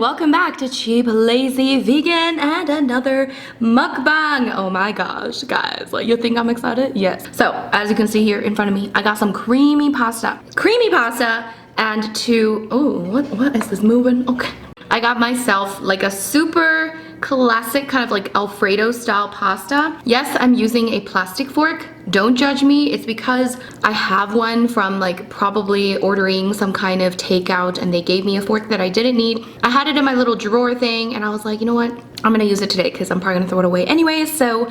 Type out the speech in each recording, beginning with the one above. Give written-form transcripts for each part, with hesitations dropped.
welcome back to Cheap, Lazy, Vegan and another mukbang. Oh my gosh, guys, like, you think I'm excited? Yes. So as you can see here in front of me, I got some creamy pasta and what is this moving? Okay, I got myself like a super classic kind of like Alfredo style pasta. Yes, I'm using a plastic fork. Don't judge me. It's because I have one from like probably ordering some kind of takeout and they gave me a fork that I didn't need. I had it in my little drawer thing and I was like, you know what? I'm gonna use it today because I'm probably gonna throw it away anyways, so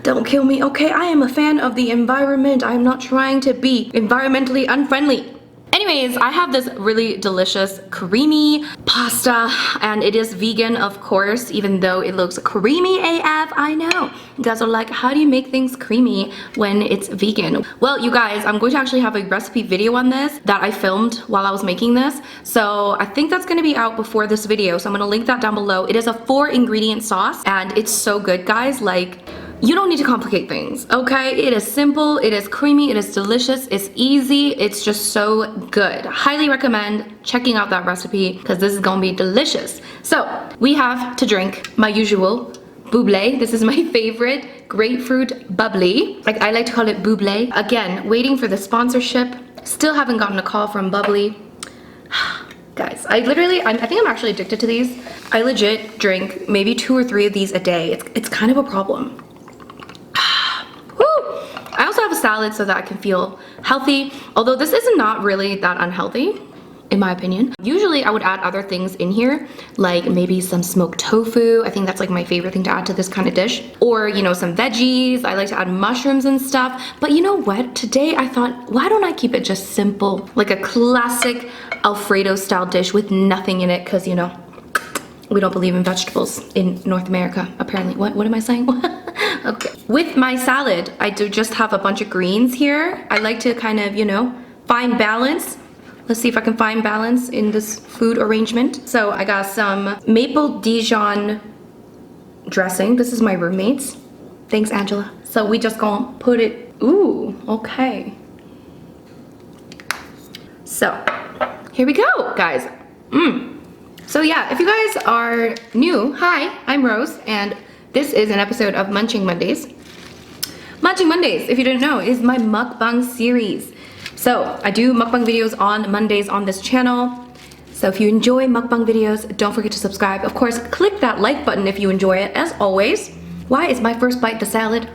don't kill me, okay? I am a fan of the environment. I'm not trying to be environmentally unfriendly. Anyways, I have this really delicious creamy pasta and it is vegan, of course, even though it looks creamy AF. I know. You guys are like, how do you make things creamy when it's vegan? Well, you guys, I'm going to actually have a recipe video on this that I filmed while I was making this. So I think that's going to be out before this video. So I'm going to link that down below. It is a 4-ingredient sauce and it's so good, guys. Like, you don't need to complicate things, okay? It is simple, it is creamy, it is delicious, it's easy, it's just so good. Highly recommend checking out that recipe because this is gonna be delicious. So we have to drink my usual bubbly. This is my favorite grapefruit bubbly. Like, I like to call it bubbly. Again, waiting for the sponsorship. Still haven't gotten a call from bubbly. Guys, I think I'm actually addicted to these. I legit drink maybe 2 or 3 of these a day. It's kind of a problem. I also have a salad so that I can feel healthy, although this is not really that unhealthy, in my opinion. Usually I would add other things in here, like maybe some smoked tofu. I think that's like my favorite thing to add to this kind of dish. Or, you know, some veggies. I like to add mushrooms and stuff. But you know what? Today I thought, why don't I keep it just simple? Like a classic Alfredo style dish with nothing in it, because, you know, we don't believe in vegetables in North America, apparently. What am I saying? Okay. With my salad, I do just have a bunch of greens here. I like to kind of, you know, find balance. Let's see if I can find balance in this food arrangement. So I got some maple Dijon dressing. This is my roommate's. Thanks, Angela. So we just gonna put it, ooh, okay. So here we go, guys. So yeah, if you guys are new, hi, I'm Rose, and this is an episode of Munching Mondays. Munching Mondays, if you didn't know, is my mukbang series. So I do mukbang videos on Mondays on this channel. So if you enjoy mukbang videos, don't forget to subscribe. Of course, click that like button if you enjoy it, as always. Why is my first bite the salad?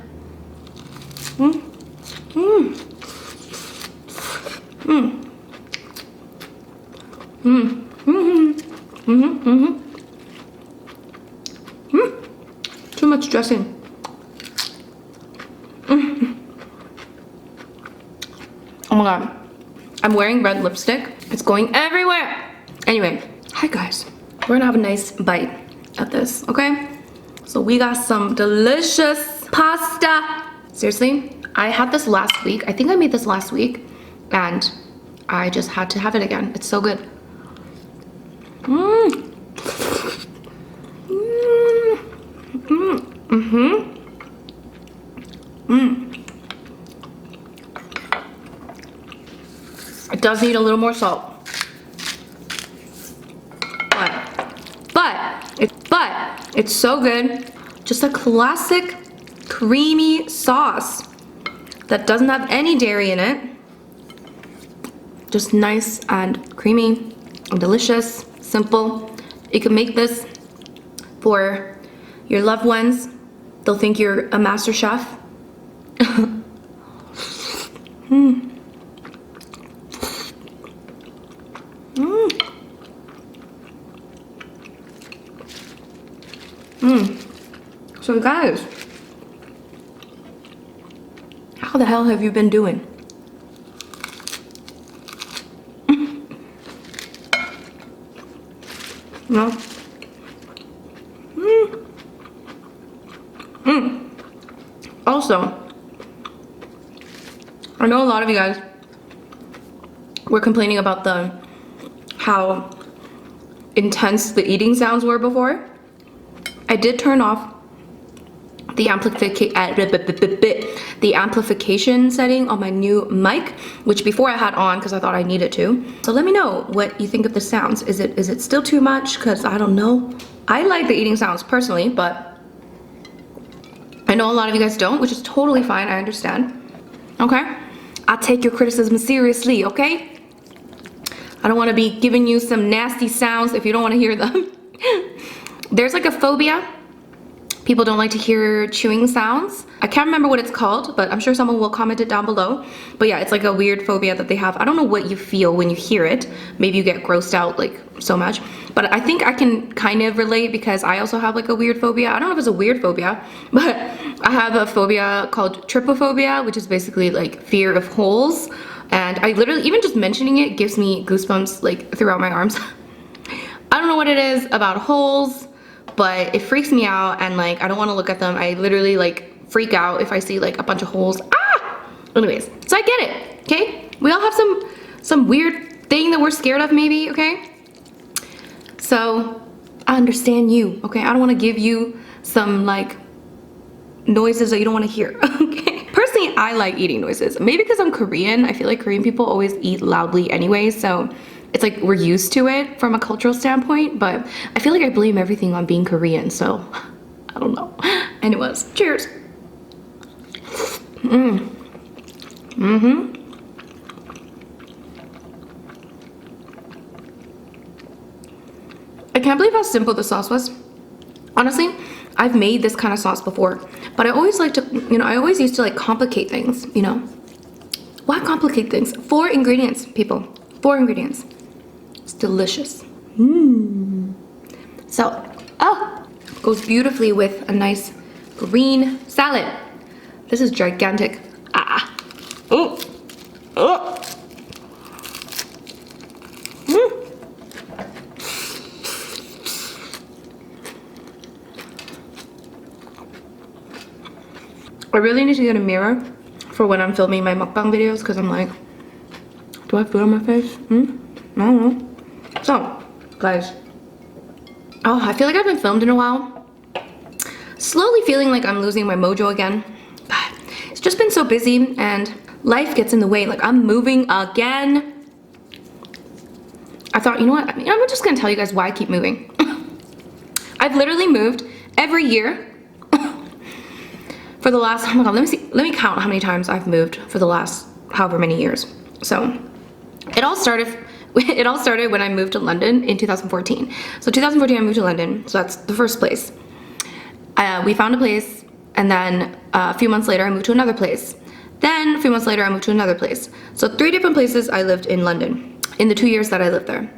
Too much dressing. Oh my god. I'm wearing red lipstick. It's going everywhere. Anyway, hi guys. We're gonna have a nice bite of this, okay? So we got some delicious pasta. Seriously, I had this last week. I think I made this last week and I just had to have it again. It's so good. It does need a little more salt, but it's so good. Just a classic creamy sauce that doesn't have any dairy in it. Just nice and creamy and delicious, simple. You can make this for your loved ones. They'll think you're a master chef. So guys, how the hell have you been doing? No? Also, I know a lot of you guys were complaining about how intense the eating sounds were before. I did turn off the amplification setting on my new mic, which before I had on because I thought I needed to. So let me know what you think of the sounds. Is it still too much? Because I don't know. I like the eating sounds personally, but I know a lot of you guys don't, which is totally fine. I understand. Okay? I take your criticism seriously, okay? I don't want to be giving you some nasty sounds if you don't want to hear them. There's like a phobia. People don't like to hear chewing sounds. I can't remember what it's called, but I'm sure someone will comment it down below. But yeah, it's like a weird phobia that they have. I don't know what you feel when you hear it. Maybe you get grossed out like so much. But I think I can kind of relate because I also have like a weird phobia. I don't know if it's a weird phobia, but I have a phobia called trypophobia, which is basically like fear of holes. And I literally, even just mentioning it gives me goosebumps like throughout my arms. I don't know what it is about holes, but it freaks me out, and like I don't want to look at them. I literally like freak out if I see like a bunch of holes. Ah! Anyways, so I get it, okay? We all have some weird thing that we're scared of maybe, okay? So I understand you, okay? I don't want to give you some like noises that you don't want to hear, okay? Personally, I like eating noises. Maybe because I'm Korean. I feel like Korean people always eat loudly anyway, so it's like we're used to it from a cultural standpoint, but I feel like I blame everything on being Korean, so I don't know. Anyways, cheers. I can't believe how simple the sauce was. Honestly, I've made this kind of sauce before, but I always like to, you know, I always used to like complicate things, you know. Why complicate things? 4 ingredients, people. 4 ingredients. It's delicious. So, goes beautifully with a nice green salad. This is gigantic. I really need to get a mirror for when I'm filming my mukbang videos, because I'm like, do I have food on my face? I don't know. So, guys, I feel like I haven't filmed in a while. Slowly feeling like I'm losing my mojo again. God, it's just been so busy and life gets in the way. Like, I'm moving again. I thought, you know what? I mean, I'm just gonna tell you guys why I keep moving. I've literally moved every year for the last, oh my God, let me count how many times I've moved for the last however many years. So, it all started when I moved to London in 2014. So 2014 I moved to London, so that's the first place. We found a place, and then a few months later I moved to another place. Then a few months later I moved to another place. So 3 different places I lived in London in the 2 years that I lived there.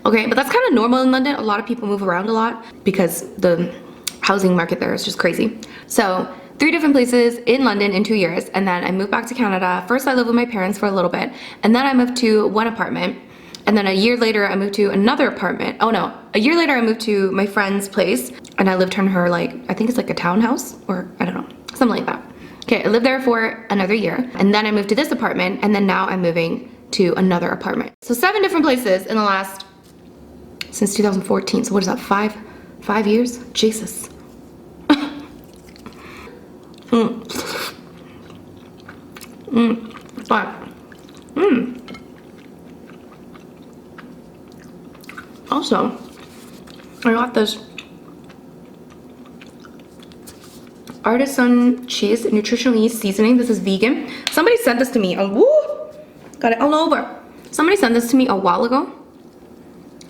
Okay, but that's kind of normal in London. A lot of people move around a lot because the housing market there is just crazy. So 3 different places in London in 2 years, and then I moved back to Canada. First I lived with my parents for a little bit, and then I moved to one apartment, and then a year later I moved to another apartment. Oh no, a year later I moved to my friend's place, and I lived in her, like, I think it's like a townhouse, or I don't know, something like that. Okay, I lived there for another year, and then I moved to this apartment, and then now I'm moving to another apartment. So 7 different places in the last, since 2014, so what is that, 5 years? Jesus. Also, I got this artisan cheese nutritionally seasoning. This is vegan. Somebody sent this to me. Got it all over. Somebody sent this to me a while ago,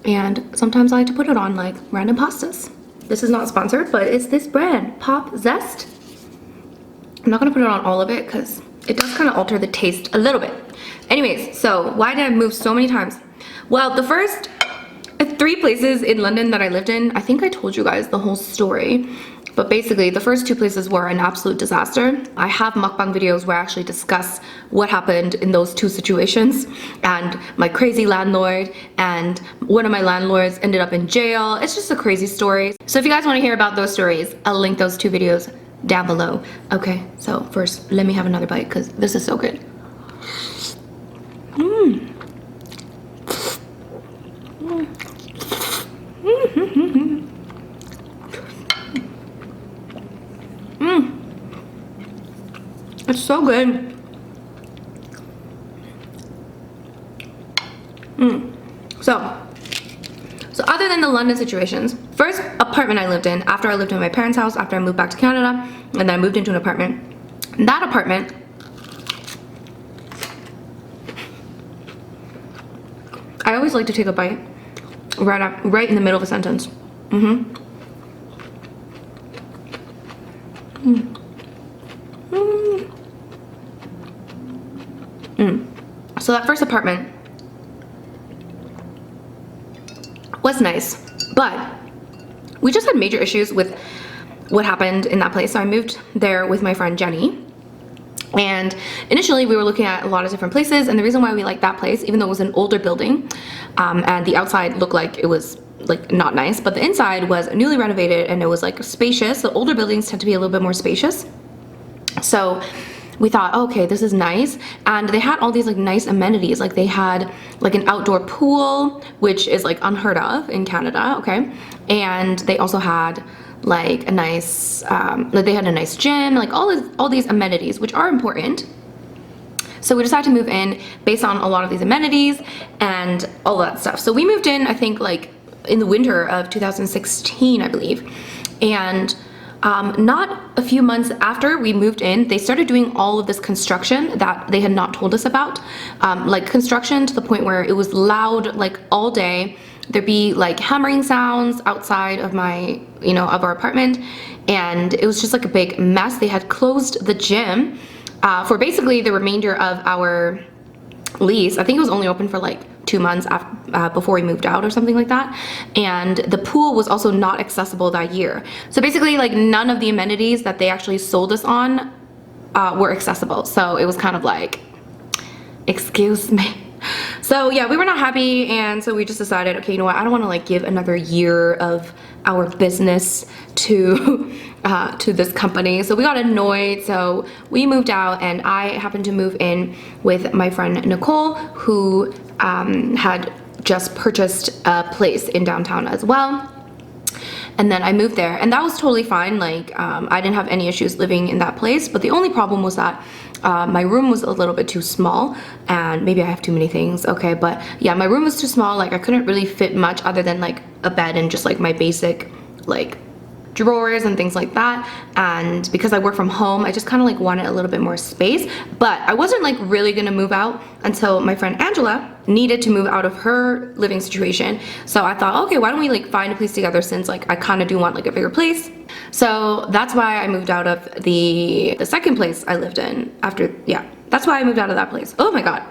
and sometimes I like to put it on like random pastas. This is not sponsored, but it's this brand, Pop Zest. I'm not gonna put it on all of it because it does kind of alter the taste a little bit. Anyways, so why did I move so many times? Well, the first 3 places in London that I lived in, I think I told you guys the whole story, but basically the first 2 places were an absolute disaster. I have mukbang videos where I actually discuss what happened in those 2 situations, and my crazy landlord, and one of my landlords ended up in jail. It's just a crazy story. So if you guys want to hear about those stories, I'll link those 2 videos down below. Okay, so first let me have another bite because this is so good. It's so good. So other than the London situations, first apartment I lived in, after I lived in my parents' house, after I moved back to Canada, and then I moved into an apartment. That apartment, I always like to take a bite right in the middle of a sentence. So that first apartment was nice, but we just had major issues with what happened in that place. So I moved there with my friend Jenny, and initially we were looking at a lot of different places, and the reason why we liked that place, even though it was an older building, and the outside looked like it was like not nice, but the inside was newly renovated and it was like spacious. The older buildings tend to be a little bit more spacious. So we thought, okay, this is nice. And they had all these like nice amenities. Like they had like an outdoor pool, which is like unheard of in Canada, okay? And they also had like a nice, like they had a nice gym, like all these amenities, which are important. So we decided to move in based on a lot of these amenities and all that stuff. So we moved in, I think like in the winter of 2016, I believe. And not a few months after we moved in, they started doing all of this construction that they had not told us about. Like construction to the point where it was loud like all day. There'd be like hammering sounds outside of my, of our apartment. And it was just like a big mess. They had closed the gym for basically the remainder of our lease. I think it was only open for like 2 months after, before we moved out or something like that. And the pool was also not accessible that year. So basically like none of the amenities that they actually sold us on were accessible. So it was kind of like, excuse me. So yeah, we were not happy, and so we just decided, okay, you know what, I don't want to like give another year of our business to this company. So we got annoyed, so we moved out, and I happened to move in with my friend Nicole, who had just purchased a place in downtown as well. And then I moved there, and that was totally fine. Like I didn't have any issues living in that place, but the only problem was that my room was a little bit too small, and maybe I have too many things, okay, but yeah, my room was too small. Like I couldn't really fit much other than like a bed and just like my basic like drawers and things like that. And because I work from home, I just kind of like wanted a little bit more space. But I wasn't like really gonna move out until my friend Angela needed to move out of her living situation. So I thought, okay, why don't we like find a place together, since like I kind of do want like a bigger place. So that's why I moved out of the second place I lived in after, yeah, that's why I moved out of that place. Oh my god.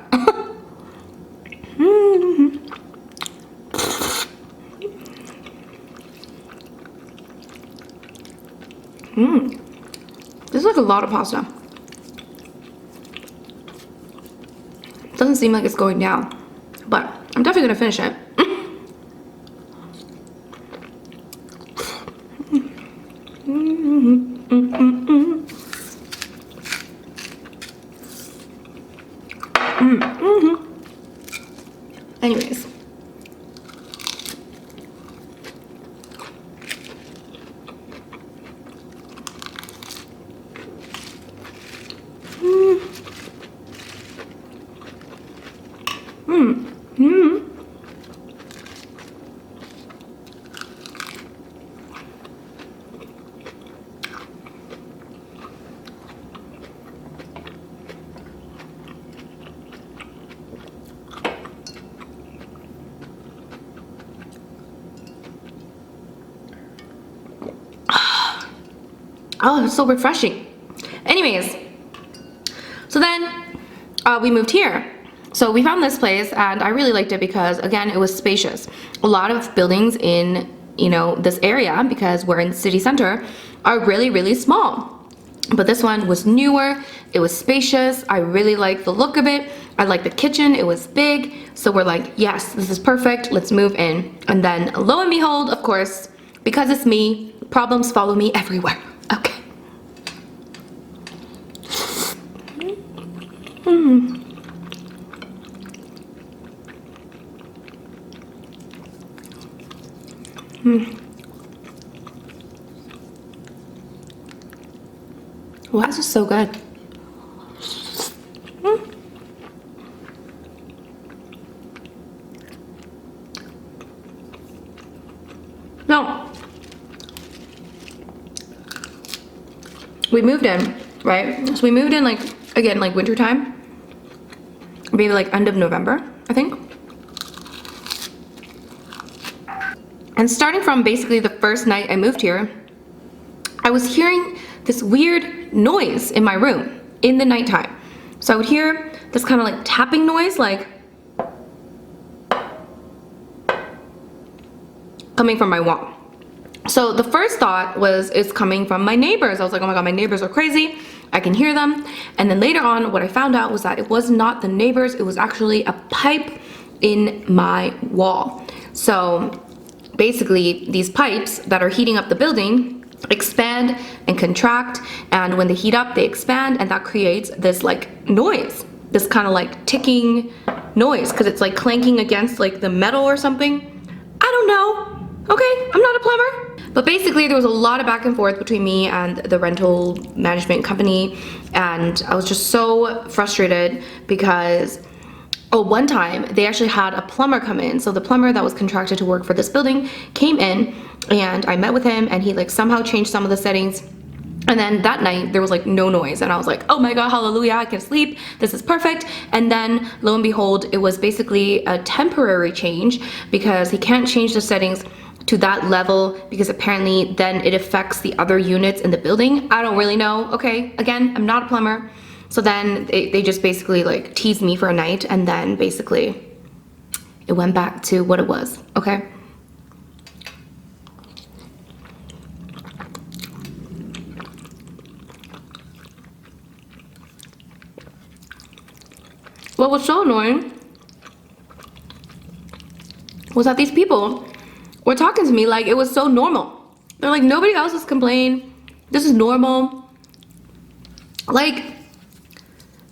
This is like a lot of pasta. It doesn't seem like it's going down, but I'm definitely gonna finish it. Anyways. Oh, it's so refreshing. Anyways, so then we moved here. So we found this place, and I really liked it because, again, it was spacious. A lot of buildings in, this area, because we're in the city center, are really, really small. But this one was newer, it was spacious, I really liked the look of it. I liked the kitchen, it was big. So we're like, yes, this is perfect, let's move in. And then lo and behold, of course, because it's me, problems follow me everywhere. Okay. Why is this so good? we moved in, right? So we moved in like, again, like winter time, maybe like end of November, I think. And starting from basically the first night I moved here, I was hearing this weird noise in my room in the nighttime. So I would hear this kind of like tapping noise, like coming from my wall. So the first thought was it's coming from my neighbors. I was like, oh my god, my neighbors are crazy. I can hear them. And then later on, what I found out was that it was not the neighbors. It was actually a pipe in my wall. So basically, these pipes that are heating up the building expand and contract, and when they heat up, they expand, and that creates this like noise, this kind of like ticking noise, because it's like clanking against like the metal or something. I don't know. Okay, I'm not a plumber. But basically there was a lot of back and forth between me and the rental management company, and I was just so frustrated because one time they actually had a plumber come in. So the plumber that was contracted to work for this building came in, and I met with him, and he like somehow changed some of the settings. And then that night there was like no noise, and I was like, oh my god, hallelujah, I can sleep, this is perfect. And then lo and behold, it was basically a temporary change because he can't change the settings to that level because apparently then it affects the other units in the building. I don't really know. Okay, again, I'm not a plumber. So then they just basically like teased me for a night, and then basically it went back to what it was. Okay. What was so annoying was that these people were talking to me like it was so normal. They're like, nobody else has complained. This is normal. Like,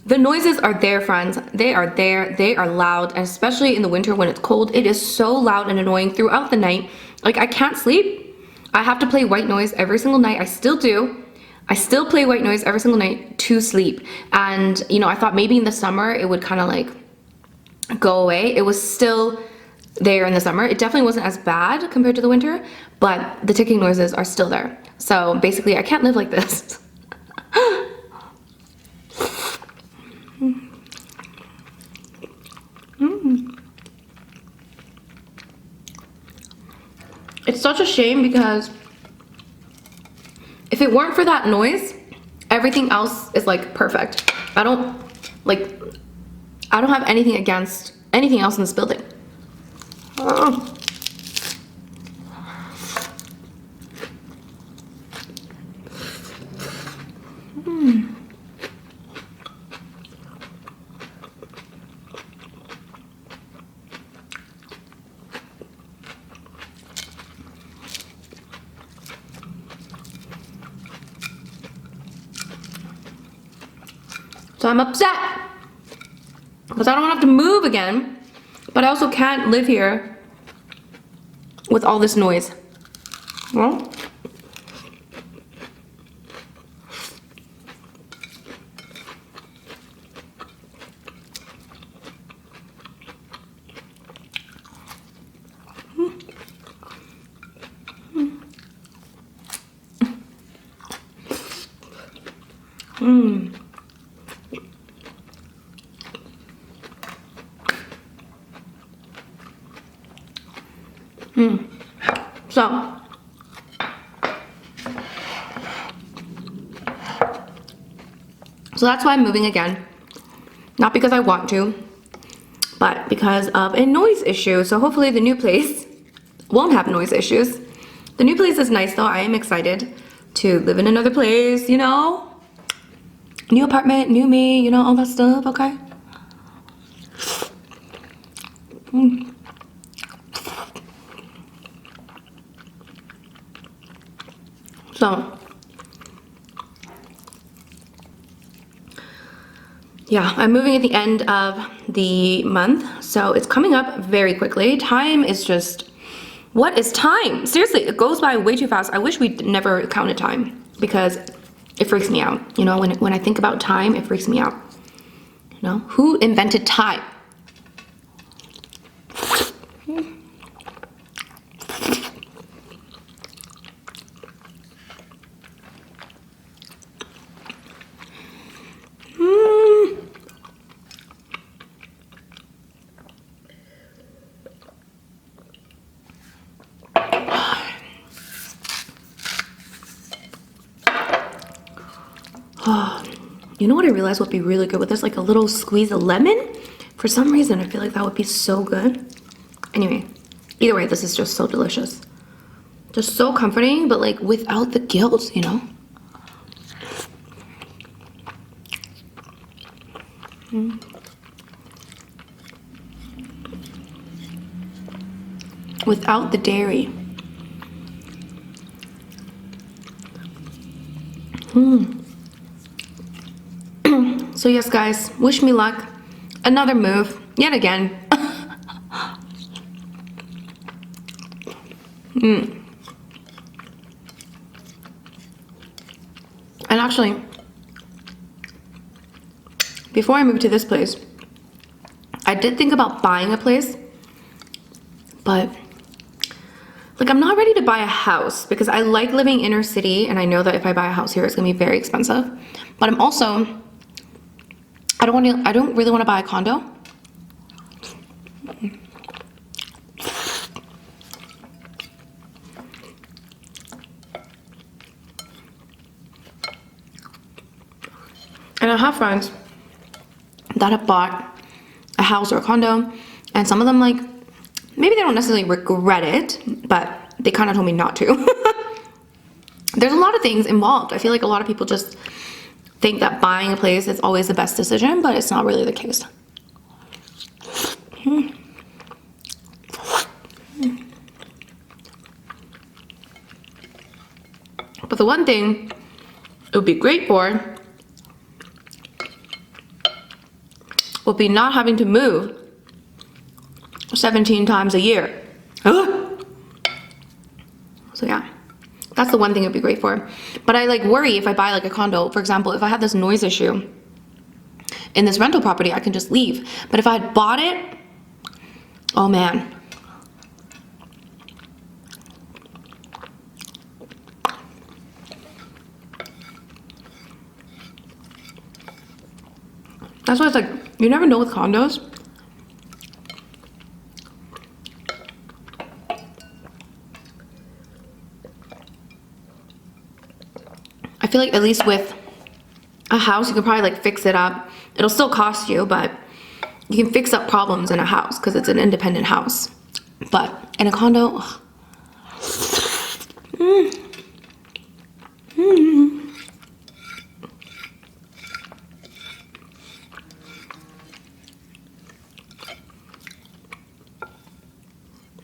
the noises are there, friends. They are there. They are loud, and especially in the winter when it's cold, it is so loud and annoying throughout the night. Like, I can't sleep. I have to play white noise every single night. I still do. I still play white noise every single night to sleep. And, you know, I thought maybe in the summer it would kind of like go away. It was still there in the summer. It definitely wasn't as bad compared to the winter, but the ticking noises are still there. So basically I can't live like this. It's such a shame because if it weren't for that noise, everything else is like perfect. I don't have anything against anything else in this building. Oh. So I'm upset because I don't want to have to move again, but I also can't live here with all this noise. Well, So that's why I'm moving again. Not because I want to, but because of a noise issue. So hopefully the new place won't have noise issues. The new place is nice though. I am excited to live in another place, you know? New apartment, new me, you know, all that stuff, okay? So, yeah, I'm moving at the end of the month, so it's coming up very quickly. Time is just, what is time? Seriously, it goes by way too fast. I wish we'd never counted time because it freaks me out. You know, when I think about time, it freaks me out. You know, who invented time? Oh, you know what I realized would be really good with this? Like a little squeeze of lemon. For some reason, I feel like that would be so good. Anyway, either way, this is just so delicious. Just so comforting, but like without the guilt, you know? Without the dairy. So yes, guys, wish me luck. Another move, yet again. And actually, before I moved to this place, I did think about buying a place, but like I'm not ready to buy a house because I like living inner city, and I know that if I buy a house here, it's gonna be very expensive. But I'm also, I don't really want to buy a condo. And I have friends that have bought a house or a condo, and some of them, like, maybe they don't necessarily regret it, but they kind of told me not to. There's a lot of things involved. I feel like a lot of people just think that buying a place is always the best decision, but it's not really the case. But the one thing it would be great for would be not having to move 17 times a year. Ugh. So yeah, that's the one thing it'd be great for. But I like worry if I buy like a condo, for example, if I have this noise issue in this rental property, I can just leave. But if I had bought it, oh man. That's why it's like, you never know with condos. I feel like at least with a house, you can probably like fix it up. It'll still cost you, but you can fix up problems in a house because it's an independent house. But in a condo,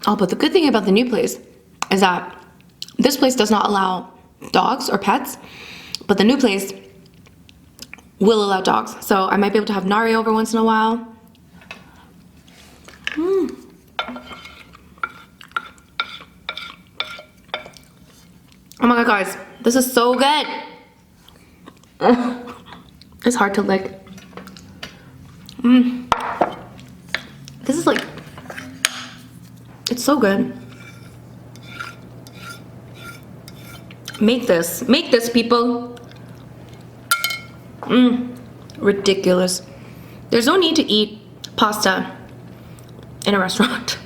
Oh, but the good thing about the new place is that this place does not allow dogs or pets, but the new place will allow dogs. So I might be able to have Nari over once in a while. Oh my god, guys, this is so good. It's hard to lick. This is like, it's so good. Make this people. Ridiculous. There's no need to eat pasta in a restaurant.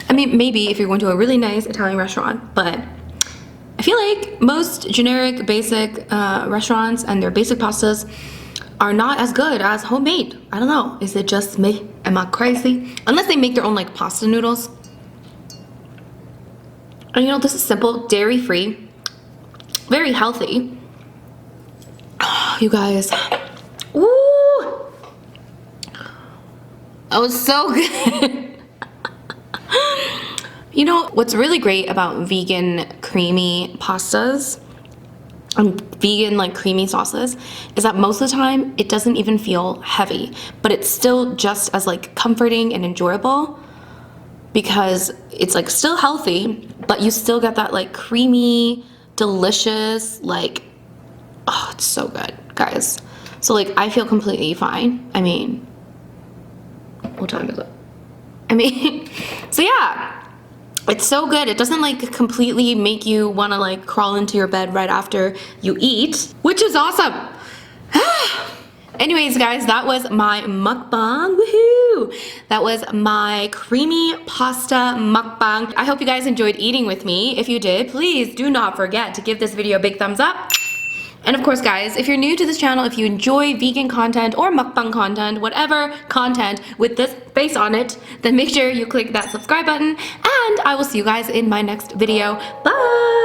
I mean, maybe if you're going to a really nice Italian restaurant, but I feel like most generic basic restaurants and their basic pastas are not as good as homemade. I don't know, is it just me? Am I crazy? Unless they make their own like pasta noodles. And you know, this is simple, dairy free, very healthy. Oh, you guys, ooh, that was so good. You know, what's really great about vegan creamy pastas and vegan like creamy sauces is that most of the time it doesn't even feel heavy, but it's still just as like comforting and enjoyable because it's like still healthy, but you still get that like creamy, delicious, like, oh, it's so good, guys. So like I feel completely fine. I mean, what time is it? I mean, so yeah. It's so good. It doesn't like completely make you want to like crawl into your bed right after you eat, which is awesome. Anyways, guys, that was my mukbang. Woohoo! That was my creamy pasta mukbang. I hope you guys enjoyed eating with me. If you did, please do not forget to give this video a big thumbs up And of course, guys, if you're new to this channel, if you enjoy vegan content or mukbang content, whatever content with this face on it, then make sure you click that subscribe button, and I will see you guys in my next video. Bye!